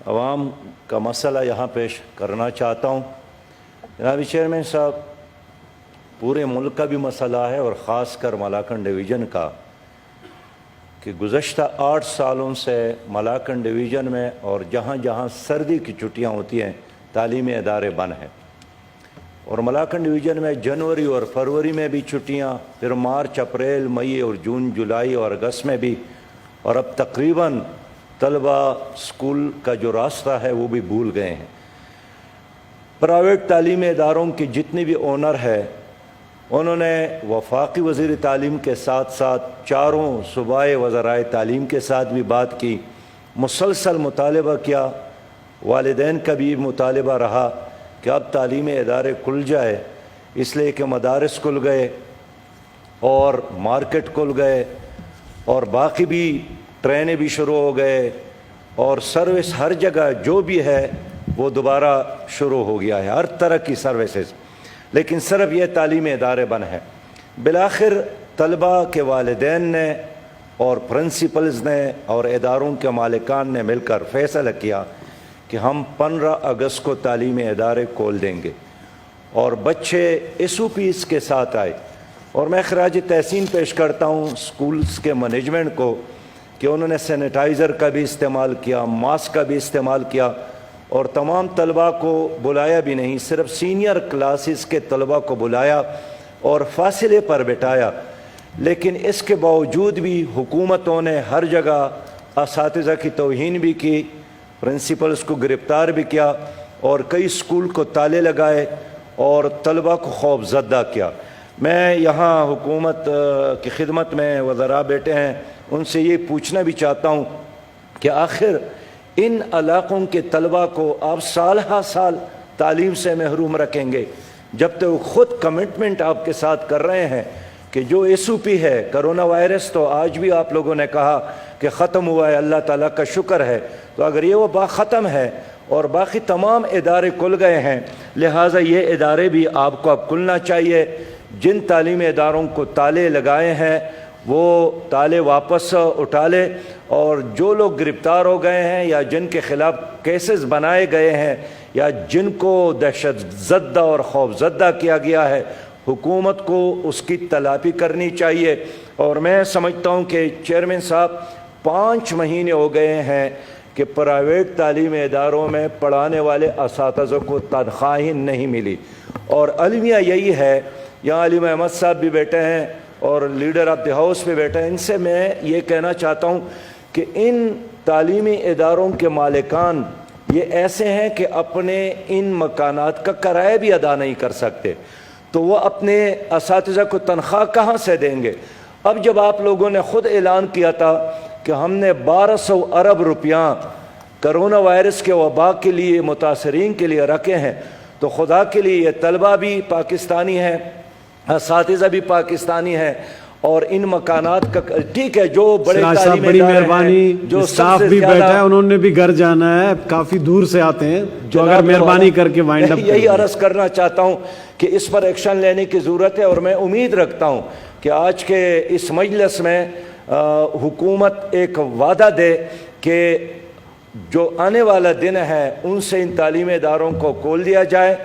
عوام کا مسئلہ یہاں پیش کرنا چاہتا ہوں۔ جناب چیئرمین صاحب، پورے ملک کا بھی مسئلہ ہے اور خاص کر ملاکنڈ ڈویژن کا، کہ گزشتہ 8 سالوں سے ملاکنڈ ڈویژن میں اور جہاں جہاں سردی کی چھٹیاں ہوتی ہیں تعلیمی ادارے بند ہیں، اور ملاکنڈ ڈویژن میں جنوری اور فروری میں بھی چھٹیاں، پھر مارچ، اپریل، مئی اور جون، جولائی اور اگست میں بھی، اور اب تقریباً طلبہ اسکول کا جو راستہ ہے وہ بھی بھول گئے ہیں۔ پرائیویٹ تعلیمی اداروں کے جتنے بھی اونر ہے، انہوں نے وفاقی وزیر تعلیم کے ساتھ ساتھ چاروں صوبائی وزرائے تعلیم کے ساتھ بھی بات کی، مسلسل مطالبہ کیا، والدین کا بھی مطالبہ رہا کہ اب تعلیمی ادارے کھل جائے، اس لیے کہ مدارس کھل گئے اور مارکیٹ کھل گئے اور باقی بھی ٹرینیں بھی شروع ہو گئے اور سروس ہر جگہ جو بھی ہے وہ دوبارہ شروع ہو گیا ہے، ہر طرح کی سروسز، لیکن صرف یہ تعلیمی ادارے بند ہیں۔ بالآخر طلباء کے والدین نے اور پرنسپلز نے اور اداروں کے مالکان نے مل کر فیصلہ کیا کہ ہم 15 اگست کو تعلیمی ادارے کھول دیں گے، اور بچے ایس او پیز کے ساتھ آئے، اور میں خراج تحسین پیش کرتا ہوں اسکولز کے مینجمنٹ کو کہ انہوں نے سینیٹائزر کا بھی استعمال کیا، ماسک کا بھی استعمال کیا، اور تمام طلباء کو بلایا بھی نہیں، صرف سینئر کلاسز کے طلباء کو بلایا اور فاصلے پر بٹھایا، لیکن اس کے باوجود بھی حکومتوں نے ہر جگہ اساتذہ کی توہین بھی کی، پرنسپلز کو گرفتار بھی کیا، اور کئی اسکول کو تالے لگائے اور طلباء کو خوف زدہ کیا۔ میں یہاں حکومت کی خدمت میں وزراء بیٹھے ہیں، ان سے یہ پوچھنا بھی چاہتا ہوں کہ آخر ان علاقوں کے طلباء کو آپ سال ہا سال تعلیم سے محروم رکھیں گے، جب تک وہ خود کمٹمنٹ آپ کے ساتھ کر رہے ہیں کہ جو ایس او پی ہے، کرونا وائرس تو آج بھی آپ لوگوں نے کہا کہ ختم ہوا ہے، اللہ تعالیٰ کا شکر ہے، تو اگر یہ وبا ختم ہے اور باقی تمام ادارے کھل گئے ہیں، لہٰذا یہ ادارے بھی آپ کو اب کھلنا چاہیے۔ جن تعلیمی اداروں کو تالے لگائے ہیں وہ تالے واپس اٹھا لے، اور جو لوگ گرفتار ہو گئے ہیں یا جن کے خلاف کیسز بنائے گئے ہیں یا جن کو دہشت زدہ اور خوف زدہ کیا گیا ہے، حکومت کو اس کی تلافی کرنی چاہیے۔ اور میں سمجھتا ہوں کہ چیئرمین صاحب 5 مہینے ہو گئے ہیں کہ پرائیویٹ تعلیمی اداروں میں پڑھانے والے اساتذہ کو تنخواہیں نہیں ملی، اور المیہ یہی ہے، یہاں علیم احمد صاحب بھی بیٹھے ہیں اور لیڈر آف دی ہاؤس پہ بیٹھے ہیں، ان سے میں یہ کہنا چاہتا ہوں کہ ان تعلیمی اداروں کے مالکان یہ ایسے ہیں کہ اپنے ان مکانات کا کرایہ بھی ادا نہیں کر سکتے، تو وہ اپنے اساتذہ کو تنخواہ کہاں سے دیں گے؟ اب جب آپ لوگوں نے خود اعلان کیا تھا کہ ہم نے 1200 ارب روپیہ کرونا وائرس کے وبا کے لیے متاثرین کے لیے رکھے ہیں، تو خدا کے لیے یہ طلبہ بھی پاکستانی ہیں، اساتذہ بھی پاکستانی ہیں، اور ان مکانات کا ٹھیک ہے، جو بڑے تعلیمی بڑی مہربانی، جو اسٹاف بھی بیٹھا ہے انہوں نے بھی گھر جانا ہے، کافی دور سے آتے ہیں، جو اگر مہربانی کر کے وائنڈ اپ یہی عرض کرنا چاہتا ہوں کہ اس پر ایکشن لینے کی ضرورت ہے، اور میں امید رکھتا ہوں کہ آج کے اس مجلس میں حکومت ایک وعدہ دے کہ جو آنے والا دن ہے ان سے ان تعلیمی اداروں کو کھول دیا جائے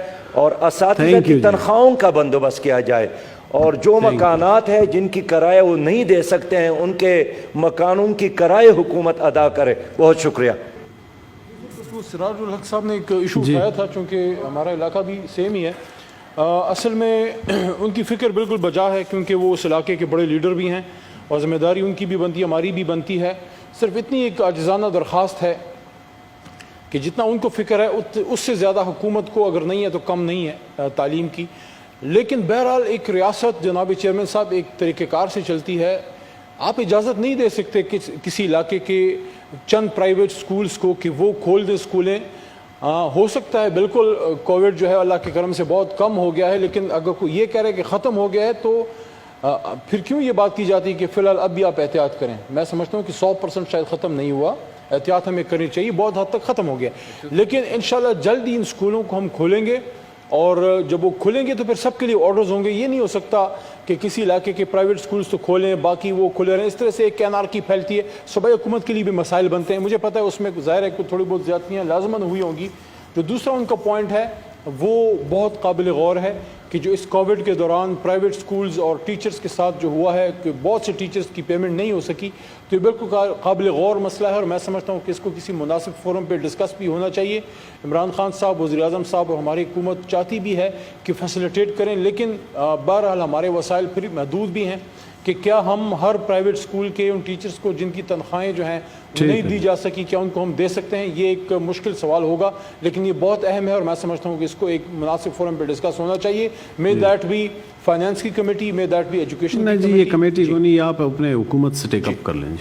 اور اساتذہ کی تنخواہوں کا بندوبست کیا جائے، اور جو مکانات ہیں جن کی کرایہ وہ نہیں دے سکتے ہیں ان کے مکانوں کی کرایہ حکومت ادا کرے۔ بہت شکریہ۔ سراج الحق صاحب نے ایک ایشو اٹھایا تھا، چونکہ ہمارا علاقہ بھی سیم ہی ہے، اصل میں ان کی فکر بالکل بجا ہے، کیونکہ وہ اس علاقے کے بڑے لیڈر بھی ہیں اور ذمہ داری ان کی بھی بنتی ہے، ہماری بھی بنتی ہے۔ صرف اتنی ایک عاجزانہ درخواست ہے کہ جتنا ان کو فکر ہے اس سے زیادہ حکومت کو اگر نہیں ہے تو کم نہیں ہے تعلیم کی، لیکن بہرحال ایک ریاست جناب چیئرمین صاحب ایک طریقہ کار سے چلتی ہے، آپ اجازت نہیں دے سکتے کہ کسی علاقے کے چند پرائیویٹ سکولز کو کہ وہ کھول دیں سکولیں۔ ہو سکتا ہے بالکل کووڈ جو ہے اللہ کے کرم سے بہت کم ہو گیا ہے، لیکن اگر کوئی یہ کہہ رہے کہ ختم ہو گیا ہے تو پھر کیوں یہ بات کی جاتی ہے کہ فی الحال اب بھی آپ احتیاط کریں؟ میں سمجھتا ہوں کہ 100% شاید ختم نہیں ہوا، احتیاط ہمیں کرنی چاہیے، بہت حد تک ختم ہو گیا، لیکن انشاءاللہ جلد ہی ان سکولوں کو ہم کھولیں گے، اور جب وہ کھلیں گے تو پھر سب کے لیے آرڈرز ہوں گے. یہ نہیں ہو سکتا کہ کسی علاقے کے پرائیویٹ سکولز تو کھولیں باقی وہ کھلے رہیں. اس طرح سے ایک انارکی پھیلتی ہے. صوبائی حکومت کے لیے بھی مسائل بنتے ہیں. مجھے پتہ ہے اس میں ظاہر ہے کہ تھوڑی بہت زیادتیاں لازماً ہوئی ہوں گی. جو دوسرا ان کا پوائنٹ ہے وہ بہت قابل غور ہے کہ جو اس کووڈ کے دوران پرائیویٹ سکولز اور ٹیچرز کے ساتھ جو ہوا ہے کہ بہت سے ٹیچرز کی پیمنٹ نہیں ہو سکی. تو یہ بالکل قابل غور مسئلہ ہے اور میں سمجھتا ہوں کہ اس کو کسی مناسب فورم پہ ڈسکس بھی ہونا چاہیے. عمران خان صاحب, وزیر اعظم صاحب اور ہماری حکومت چاہتی بھی ہے کہ فیسیلیٹیٹ کریں, لیکن بہرحال ہمارے وسائل پھر محدود بھی ہیں کہ کیا ہم ہر پرائیویٹ سکول کے ان ٹیچرز کو جن کی تنخواہیں جو ہیں نہیں دی جا سکی کیا ان کو ہم دے سکتے ہیں. یہ ایک مشکل سوال ہوگا لیکن یہ بہت اہم ہے اور میں سمجھتا ہوں کہ اس کو ایک مناسب فورم پہ ڈسکس ہونا چاہیے. مے دیٹ بی فائنانس کی کمیٹی, مے دیٹ بی ایجوکیشن. نہیں جی, یہ کمیٹی کو نہیں, آپ اپنے حکومت سے ٹیک اپ کر لیں.